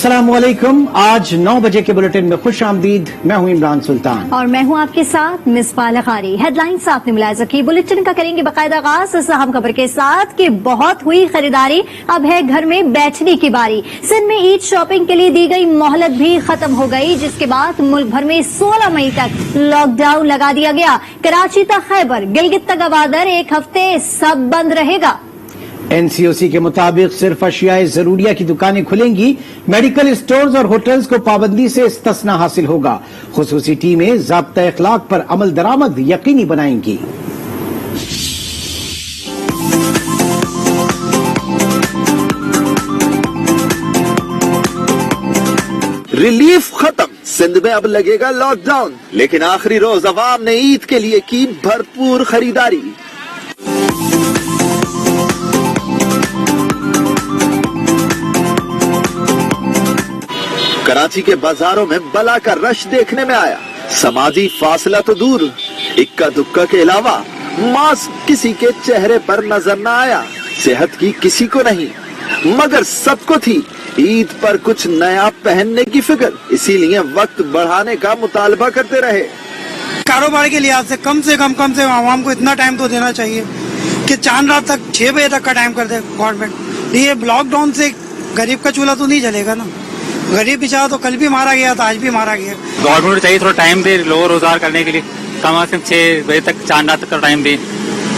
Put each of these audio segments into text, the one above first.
अस्सलाम वालेकुम। आज 9 बजे के बुलेटिन में खुश आमदीद। मैं हूं इमरान सुल्तान और मैं हूं आपके साथ मिसबा लखारी। हेडलाइंस आपने मुलाहिजा की। बुलेटिन का करेंगे बाकायदा आगाज इस अहम खबर के साथ कि बहुत हुई खरीदारी, अब है घर में बैठने की बारी। सिंध में ईद शॉपिंग के लिए दी गई मोहलत भी खत्म हो गई, जिसके बाद मुल्क भर में 16 मई तक लॉकडाउन लगा दिया गया। कराची तक खैबर, गिलगित तक गवादर, एक हफ्ते सब बंद रहेगा। एनसीओसी के मुताबिक सिर्फ अशियाए जरूरिया की दुकानें खुलेंगी। मेडिकल स्टोर्स और होटल्स को पाबंदी से इस्तिस्ना हासिल होगा। खुसूसी टीमें ज़ाब्ता इखलाक पर अमल दरामद यकीनी बनाएंगी। रिलीफ खत्म, सिंध में अब लगेगा लॉकडाउन, लेकिन आखिरी रोज अवाम ने ईद के लिए की भरपूर खरीदारी। कराची के बाजारों में बला का रश देखने में आया। समाजी फासला तो दूर, इक्का दुक्का के अलावा मास्क किसी के चेहरे पर नजर न आया। सेहत की किसी को नहीं, मगर सबको थी ईद पर कुछ नया पहनने की फिक्र, इसीलिए वक्त बढ़ाने का मुतालबा करते रहे। कारोबार के लिहाज से कम से कम आवाम को इतना टाइम तो देना चाहिए कि चांद रात तक 6 बजे तक का टाइम कर दे गवर्नमेंट। ये लॉकडाउन से गरीब का चूल्हा तो नहीं जलेगा ना। गरीब बेचारा तो कल भी मारा गया था, आज भी मारा गया। गवर्नमेंट को चाहिए थोड़ा टाइम दे लोग रोजगार करने के लिए, कम से कम 6 बजे तक चांद रात तक का टाइम दे,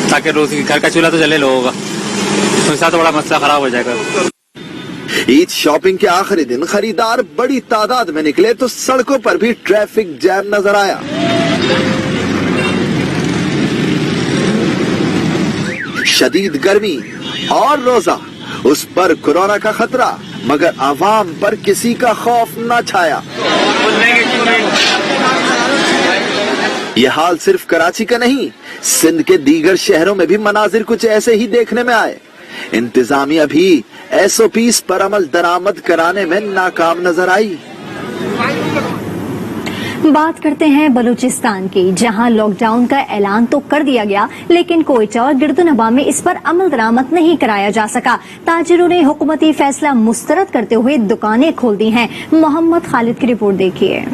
ताकि रोज घर का चूल्हा तो जले लोगों का। तो इसका तो बड़ा मसला खराब हो जाएगा। ईद शॉपिंग के आखिरी दिन खरीदार बड़ी तादाद में निकले तो सड़कों पर भी ट्रैफिक जैम नजर आया। शदीद गर्मी और रोजा, उस पर कोरोना का खतरा, मगर आवाम पर किसी का खौफ न छाया। यह हाल सिर्फ कराची का नहीं, सिंध के दीगर शहरों में भी मनाजिर कुछ ऐसे ही देखने में आए। इंतजामिया भी एसओपीज पर अमल दरामद कराने में नाकाम नजर आई। बात करते हैं बलूचिस्तान की, जहां लॉकडाउन का ऐलान तो कर दिया गया, लेकिन कोयटा और गिरदुनबा में इस पर अमल दरामद नहीं कराया जा सका। ताजिरों ने हुकूमती फैसला मुस्तरद करते हुए दुकानें खोल दी हैं। मोहम्मद खालिद की रिपोर्ट देखिए।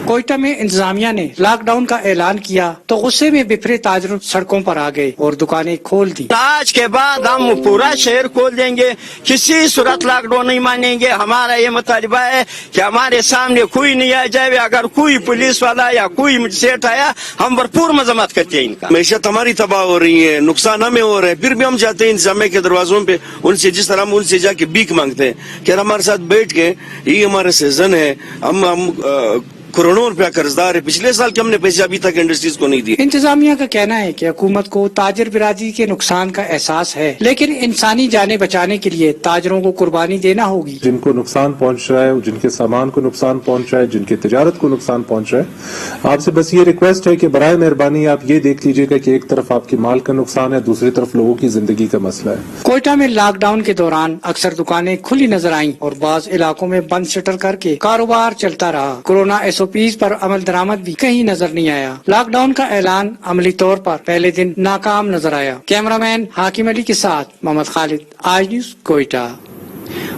कोयटा में इंतजामिया ने लॉकडाउन का ऐलान किया तो गुस्से में बिफरे ताजिर सड़कों पर आ गए और दुकानें खोल दी। आज के बाद हम पूरा शहर खोल देंगे, किसी सूरत लॉकडाउन नहीं मानेंगे। हमारा ये मुतालबा है कि हमारे सामने कोई नहीं आ जाए। अगर कोई पुलिस वाला या कोई सेठ आया, हम भरपूर मजम्मत करते हैं इनका। मैशत हमारी तबाह हो रही है, नुकसान हमें हो रहा है, फिर भी हम जाते हैं इंतजामिया के दरवाजों पे, उनसे जिस तरह हम उनसे जाके भीख मांगते हैं कि हमारे साथ बैठ के, ये हमारा सीजन है, हम करोड़ों रुपया कर्जदार है। पिछले साल के हमने पैसे अभी तक इंडस्ट्रीज को नहीं दिए। इंतजामिया का कहना है कि हुकूमत को ताजिर बिरादरी के नुकसान का एहसास है, लेकिन इंसानी जानें बचाने के लिए ताजिरों को कुर्बानी देना होगी। जिनको नुकसान पहुंच रहा है, जिनके सामान को नुकसान पहुंच रहा है, जिनके तिजारत को नुकसान पहुंच रहा है, आपसे बस ये रिक्वेस्ट है कि बराए मेहरबानी आप ये देख लीजिएगा कि एक तरफ आपकी माल का नुकसान है, दूसरी तरफ लोगों की जिंदगी का मसला है। कोयटा में लॉकडाउन के दौरान अक्सर दुकानें खुली नजर आईं और बाज इलाकों में बंद शटर करके कारोबार चलता रहा। कोरोना एसओपीज पर अमल दरामद भी कहीं नजर नहीं आया। लॉकडाउन का ऐलान अमली तौर पर पहले दिन नाकाम नजर आया। कैमरामैन हाकिम अली के साथ मोहम्मद खालिद, आज न्यूज़, कोयटा।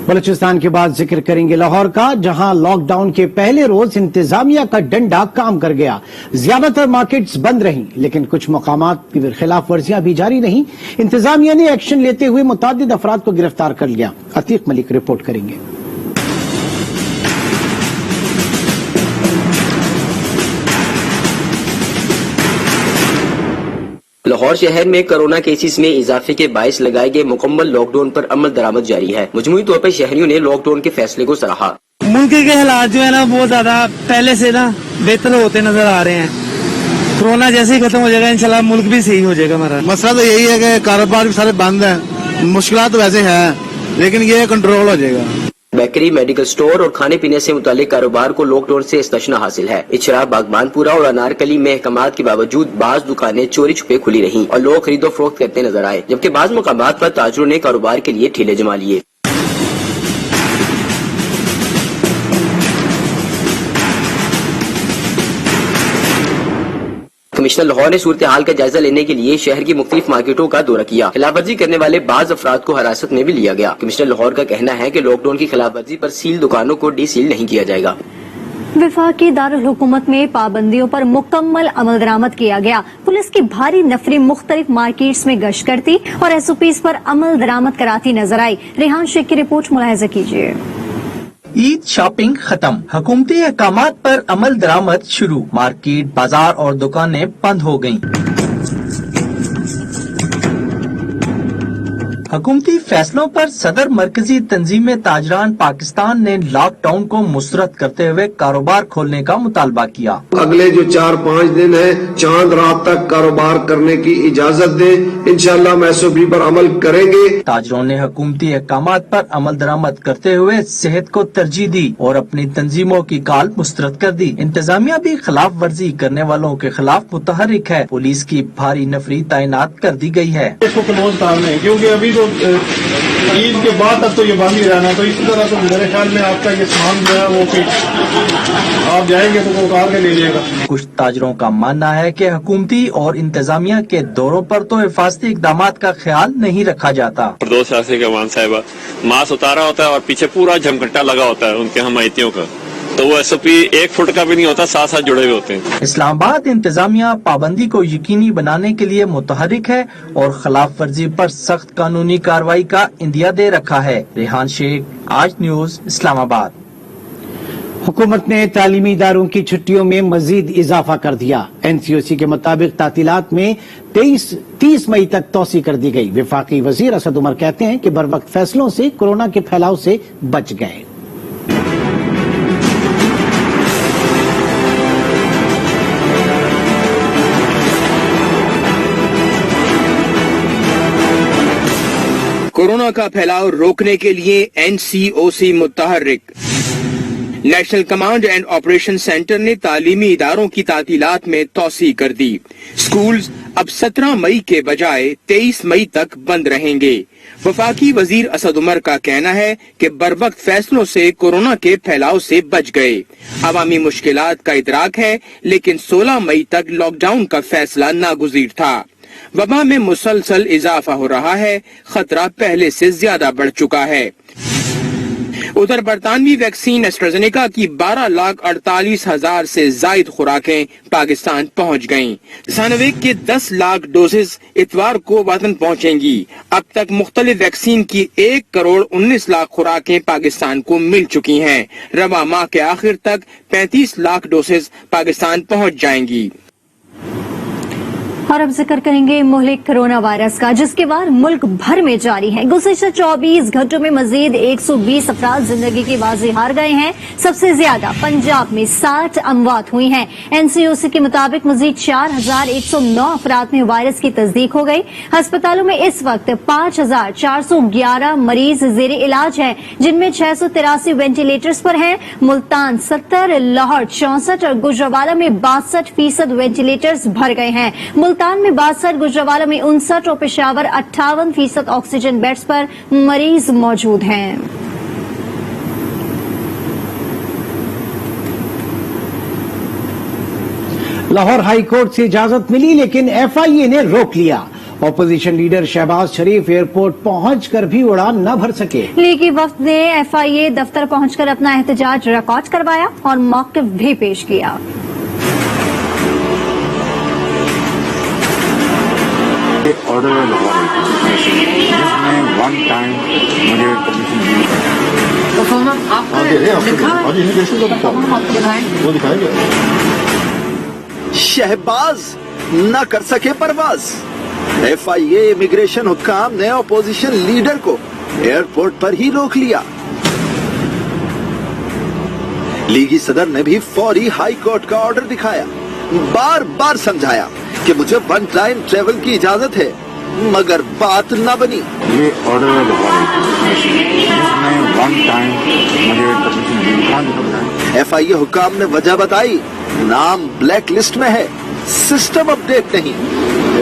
बलूचिस्तान के बाद जिक्र करेंगे लाहौर का, जहां लॉकडाउन के पहले रोज इंतजामिया का डंडा काम कर गया। ज्यादातर मार्केट्स बंद रहीं, लेकिन कुछ मकामात की खिलाफ वर्जियां भी जारी रहीं। इंतजामिया ने एक्शन लेते हुए मुतअद्दिद अफराद को गिरफ्तार कर लिया। अतीक मलिक रिपोर्ट करेंगे। लाहौर शहर में कोरोना केसेस में इजाफे के बायस लगाए गए मुकम्मल लॉकडाउन पर अमल दरामद जारी है। मजमूई तौर पर शहरियों ने लॉकडाउन के फैसले को सराहा। मुल्क के हालात जो है ना, बहुत ज्यादा पहले से ना बेहतर होते नजर आ रहे हैं। कोरोना जैसे ही खत्म हो जाएगा, इंशाल्लाह मुल्क भी सही हो जाएगा। हमारा मसला तो यही है कि कारोबार भी सारे बंद है, मुश्किलात तो वैसे है, लेकिन ये कंट्रोल हो जाएगा। बेकरी, मेडिकल स्टोर और खाने पीने से मुतालिक कारोबार को लॉकडाउन से इस्तिस्ना हासिल है। इचरा, बागबानपुरा और अनारकली में अहकामात के बावजूद बाज दुकानें चोरी छुपे खुली रहीं और लोग खरीदो फरोख्त करते नजर आए, जबकि बाज मुकामात पर ताजिरों ने कारोबार के लिए ठेले जमा लिए। कमिश्नर लाहौर ने सूरत हाल का जायजा लेने के लिए शहर की मुख्तलिफ मार्केटों का दौरा किया। खिलाफ वर्जी करने वाले बाज अफराद को हिरासत में भी लिया गया। कमिश्नर लाहौर का कहना है कि लॉकडाउन की खिलाफ वर्जी पर सील दुकानों को डी सील नहीं किया जाएगा। वफाकी दारुल हुकूमत में पाबंदियों पर मुकम्मल अमल दरामद किया गया। पुलिस की भारी नफरी मुख्तलिफ मार्केट्स में गश्त करती और SOPs पर अमल दरामद कराती नजर आई। रेहान शेख की रिपोर्ट मुलाहिजा कीजिए। ईद शॉपिंग खत्म, हुकूमती अहकामात पर अमल दरामद शुरू। मार्केट, बाजार और दुकानें बंद हो गयीं। हुकूमती फैसलों पर सदर मरकजी तंजीम ताजरान पाकिस्तान ने लॉकडाउन को मुस्तरद करते हुए कारोबार खोलने का मुतालबा किया। अगले जो 4-5 दिन है चांद रात तक कारोबार करने की इजाजत दे, इंशाल्लाह हम SOP पर अमल करेंगे। ताजरों ने हुकूमती अहकामात पर अमल दरामद करते हुए सेहत को तरजीह दी और अपनी तंजीमों की काल मुस्तरद कर दी। इंतजामिया भी खिलाफ वर्जी करने वालों के खिलाफ मुतहरिक है। पुलिस की भारी नफरी तैनात कर दी गई है। इसको क्लोज करने क्योंकि अभी ईद के बाद तक तो ये बंद ही रहना, तो इसी तरह तो मेरे ख्याल में आपका ये सामान जो है वो फिर आप जाएंगे तो वो उतार के ले जाएगा। कुछ ताजरों का मानना है कि हुकूमती और इंतजामिया के दौरों पर तो हिफाजती इकदामात का ख्याल नहीं रखा जाता। प्रदोष शास्त्री के मान साहिबा मास्क उतारा होता है और पीछे पूरा झमकट्टा लगा होता है उनके हमायतियों का, तो वो SOP 1 फुट का भी नहीं होता, साथ साथ जुड़े हुए होते हैं। इस्लामाबाद इंतजामिया पाबंदी को यकीनी बनाने के लिए मुतहरिक है और खिलाफ वर्जी पर सख्त कानूनी कार्रवाई का इंदिया दे रखा है। रेहान शेख, आज न्यूज, इस्लामाबाद। हुकूमत ने तालीमी इदारों की छुट्टियों में मजीद इजाफा कर दिया। NCOC के मुताबिक तातीलात में 30 मई तक तोसी कर दी गई। वफाकी वजीर असद उमर कहते हैं कि बरवक्त फैसलों से कोरोना के फैलाव से बच गए। कोरोना का फैलाव रोकने के लिए NCOC मुतहर्रिक। National command and operation centre ने तालीमी इदारों की तातीलात में तोसी कर दी। स्कूल्स अब 17 मई के बजाय 23 मई तक बंद रहेंगे। वफाकी वजीर असद उमर का कहना है कि बरवक्त फैसलों से कोरोना के फैलाव से बच गए। अवामी मुश्किलात का इदराक है, लेकिन 16 मई तक लॉकडाउन का फैसला नागुज़ीर था। वबा में मुसलसल इजाफा हो रहा है, खतरा पहले से ज्यादा बढ़ चुका है। उधर बरतानवी वैक्सीन एस्ट्राजेनेका की 12,48,000 से जायद खुराकें पाकिस्तान पहुंच गयीं। सानोवेक के 10 लाख डोजेस इतवार को वतन पहुंचेंगी। अब तक मुख्तलिफ वैक्सीन की 1,19,00,000 खुराकें पाकिस्तान को मिल चुकी हैं। रवा माह के आखिर तक 35 लाख डोजेस पाकिस्तान पहुंच जाएंगी। और अब जिक्र करेंगे मुहलिक कोरोना वायरस का, जिसके वार मुल्क भर में जारी है। गुज़िश्ता 24 घंटों में मजीद 120 अफराद जिंदगी की बाजी हार गए हैं। सबसे ज्यादा पंजाब में 60 अमवात हुई हैं। NCOC के मुताबिक मजीद 4,109 अफराद में वायरस की तस्दीक हो गई। अस्पतालों में इस वक्त 5,411 मरीज जेर इलाज हैं, जिनमें 683 वेंटिलेटर्स पर हैं। मुल्तान 70, लाहौर 64 और गुजरावाला में 62% वेंटिलेटर्स भर गए हैं। मुल्तान में 62, गुजरावाला में 59 और पेशावर 58% ऑक्सीजन बेड्स पर मरीज मौजूद हैं। लाहौर हाई कोर्ट से इजाजत मिली, लेकिन FIA ने रोक लिया। अपोजिशन लीडर शहबाज शरीफ एयरपोर्ट पहुंचकर भी उड़ान न भर सके। लीगी वफ्द ने FIA दफ्तर पहुंचकर अपना एहतजाज रिकॉर्ड करवाया और मौक़िफ़ भी पेश किया। ऑर्डर है लाहौर जिसमें वन टाइम मुझे परमिशन दी वो दिखाएंगे। शहबाज न कर सके परवाज। FIA इमिग्रेशन हुक्काम ने अपोजिशन लीडर को एयरपोर्ट पर ही रोक लिया। लीगी सदर ने भी फौरी हाई कोर्ट का ऑर्डर दिखाया, बार बार समझाया कि मुझे वन टाइम ट्रेवल की इजाजत है, मगर बात न बनी। ये ऑर्डर है जिसमें वन टाइम मुझे परमिशन। FIA हुक्काम ने वजह बताई, नाम ब्लैक लिस्ट में है, सिस्टम अपडेट नहीं।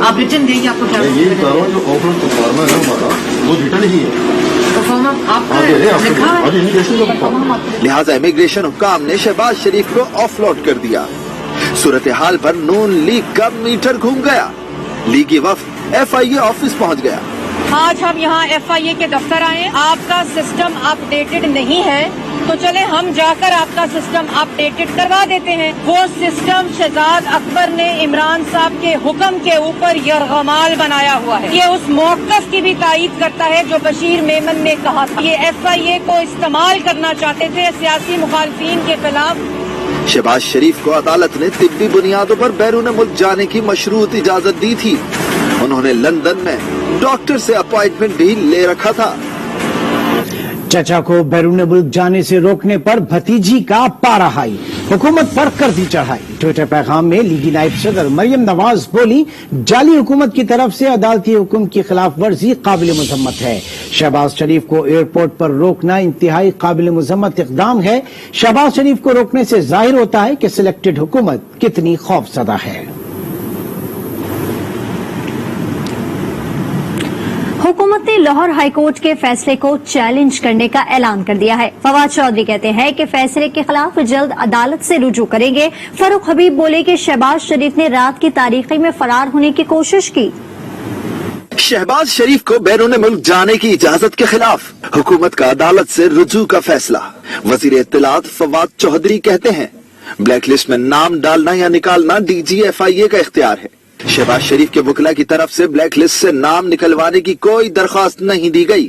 आप रिटर्न देंगे, आपको क्या ये बता रहा हूँ, जो ऑफर तो फॉर्म है हमारा वो रिटर्न ही है। लिहाजा इमिग्रेशन हुक्काम ने शहबाज शरीफ को ऑफलोड कर दिया। सूरत हाल पर नून लीग का मीटर घूम गया। लीगी वफ्द FIA ऑफिस पहुंच गया। आज हम यहाँ FIA के दफ्तर आए, आपका सिस्टम अपडेटेड नहीं है तो चले हम जाकर आपका सिस्टम अपडेटेड करवा देते हैं। वो सिस्टम शहजाद अकबर ने इमरान साहब के हुक्म के ऊपर यरगमाल बनाया हुआ है। ये उस मौक़िफ़ की भी तायीद करता है जो बशीर मेमन ने कहा था। ये FIA को इस्तेमाल करना चाहते थे सियासी मुखालफिन के खिलाफ। शहबाज शरीफ को अदालत ने तिब्बी बुनियादों पर बैरून मुल्क जाने की मशरूत इजाजत दी थी। उन्होंने लंदन में डॉक्टर से अपॉइंटमेंट भी ले रखा था। चचा को बैरून मुल्क जाने से रोकने पर भतीजी का पारा हाई, हुकूमत पर कर दी चढ़ाई। ट्विटर पैगाम में लीगी नायब सदर मरियम नवाज बोली, जाली हुकूमत की तरफ से अदालती हुक्म की खिलाफ वर्जी काबिल मुजम्मत है। शहबाज शरीफ को एयरपोर्ट पर रोकना इंतहाई काबिल मुजम्मत इक़दाम है। शहबाज शरीफ को रोकने से जाहिर होता है कि सिलेक्टेड हुकूमत कितनी खौफजदा है। हुकूमत ने लाहौर हाईकोर्ट के फैसले को चैलेंज करने का ऐलान कर दिया है। फवाद चौधरी कहते हैं कि फैसले के खिलाफ जल्द अदालत से रुजू करेंगे। फरूक हबीब बोले कि शहबाज शरीफ ने रात की तारीखी में फरार होने की कोशिश की। शहबाज शरीफ को बैरून मुल्क जाने की इजाजत के खिलाफ हुकूमत का अदालत से रुजू का फैसला। वजीर इत्तलात फवाद चौधरी कहते हैं, ब्लैक लिस्ट में नाम डालना या निकालना DG FIA का इख्तियार है। शहबाज शरीफ के वकला की तरफ से ब्लैक लिस्ट से नाम निकलवाने की कोई दरख्वास्त नहीं दी गई।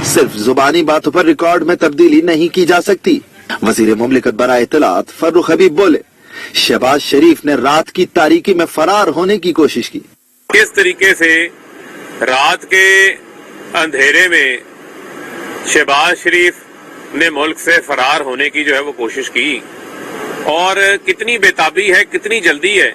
सिर्फ जुबानी बातों पर रिकॉर्ड में तब्दीली नहीं की जा सकती। वजीर मुमलिकत बराए इत्तलात फरूक हबीब बोले, शहबाज शरीफ ने रात की तारीकी में फरार होने की कोशिश की। किस तरीके से रात के अंधेरे में शहबाज शरीफ ने मुल्क से फरार होने की जो है वो कोशिश की, और कितनी बेताबी है, कितनी जल्दी है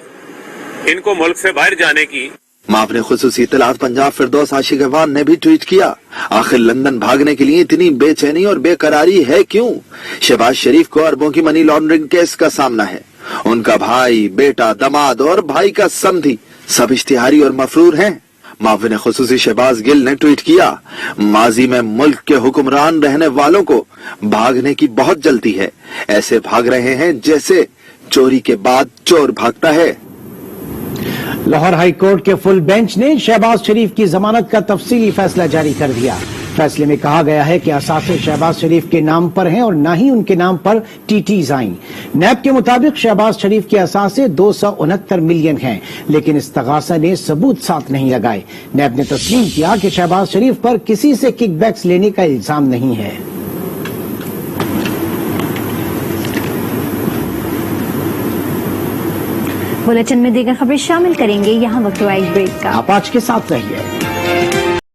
इनको मुल्क से बाहर जाने की। माफ़ खुसूसी इत्तलात पंजाब फिरदौस आशिक अवान ने भी ट्वीट किया, आखिर लंदन भागने के लिए इतनी बेचैनी और बेकरारी है क्यों? शहबाज शरीफ को अरबों की मनी लॉन्ड्रिंग केस का सामना है। उनका भाई, बेटा, दामाद और भाई का समधी सब इश्तिहारी और मफरूर हैं। माविन खुसूसी शहबाज गिल ने ट्वीट किया, माजी में मुल्क के हुक्मरान रहने वालों को भागने की बहुत जल्दी है। ऐसे भाग रहे हैं जैसे चोरी के बाद चोर भागता है। लाहौर हाई कोर्ट के फुल बेंच ने शहबाज शरीफ की जमानत का तफसीली फैसला जारी कर दिया। फैसले में कहा गया है कि असासे शहबाज शरीफ के नाम पर हैं और न ही उनके नाम पर TTs आईं। नैब के मुताबिक शहबाज शरीफ के असासे 269 मिलियन हैं, लेकिन इस्तगासा ने सबूत साथ नहीं लगाए। नैब ने तस्लीम किया कि शहबाज शरीफ पर किसी से किकबैक्स लेने का इल्जाम नहीं है। बुलेटिन में दीगर खबरें शामिल करेंगे। यहाँ वक्त हुआ एक ब्रेक का। आप आज के साथ रहिए।